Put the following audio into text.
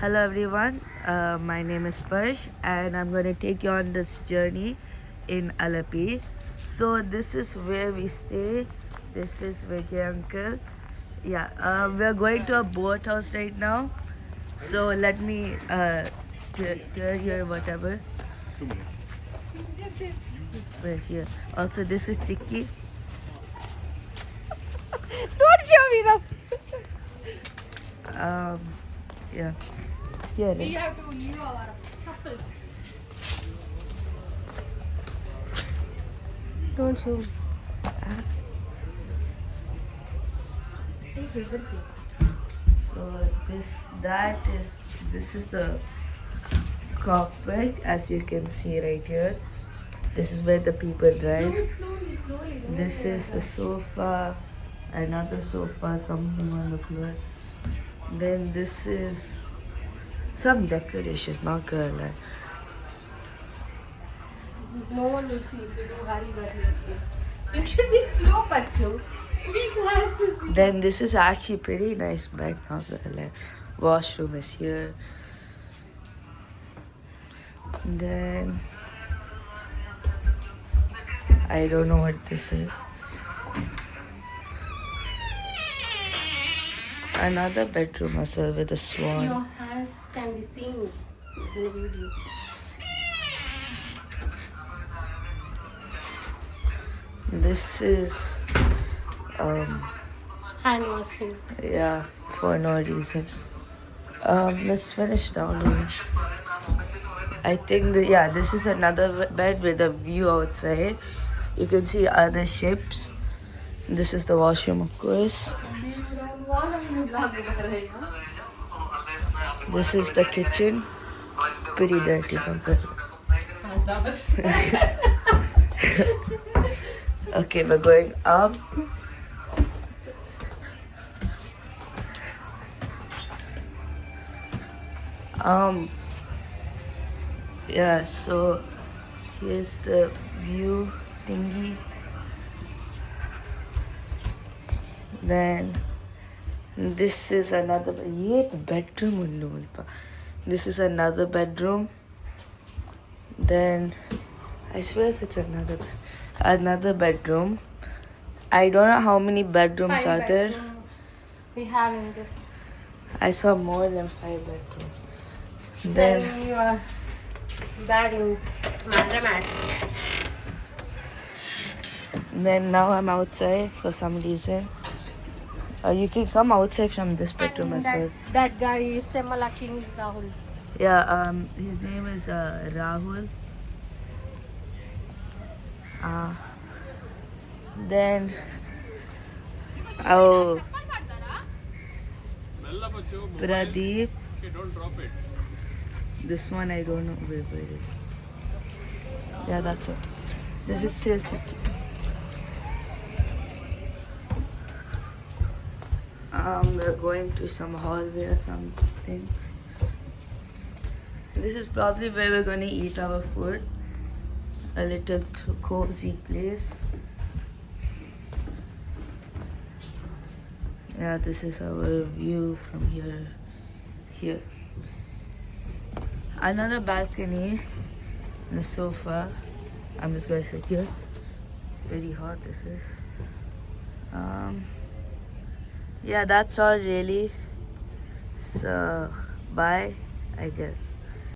Hello everyone, my name is Parsh and I'm going to take you on this journey in Alleppey. So this is where we stay. This is Vijay uncle. Yeah, we're going to a boat house right now. So let me tell you whatever. 2 minutes. We're here. Also this is Chicky. Don't show me the. Yeah. Here. We have to leave our chappals. Don't show me. So this is the cockpit, as you can see right here. This is where the people drive. Slowly. This is the sofa, another sofa, something on the floor. Then this is some decorations, not gonna lie. No one will see if we do hurry like this. You should be slow, Pachu. We have to see. Then this is actually pretty nice bed, not gonna lie. Washroom is here. Then I don't know what this is. Another bedroom as well with a swan. Your hands can be seen in the video. This is Hand washing. yeah, for no reason. Let's finish downloading. I think this is another bed with a view outside. You can see other ships. This is the washroom, of course. This is the kitchen. Pretty dirty, but okay, we're going up. Yeah, so here's the view thingy. Then this is another bedroom. This is another bedroom. Then I swear if it's another bedroom. I don't know how many bedrooms are there. We have in this. I saw more than 5 bedrooms. Then you are bad in mathematics. Then now I'm outside for some reason. You can come outside from this bedroom as well. That guy is Temala King Rahul. Yeah, his name is Rahul. Then Pradeep. Okay, don't drop it. This one I don't know where it is. Yeah, that's it. This is still Chicky. We're going to some hallway or something. This is probably where we're gonna eat our food. A little cozy place. Yeah, this is our view from here. Another balcony and a sofa. I'm just gonna sit here. Very hot this is. Yeah, that's all really. So bye, I guess.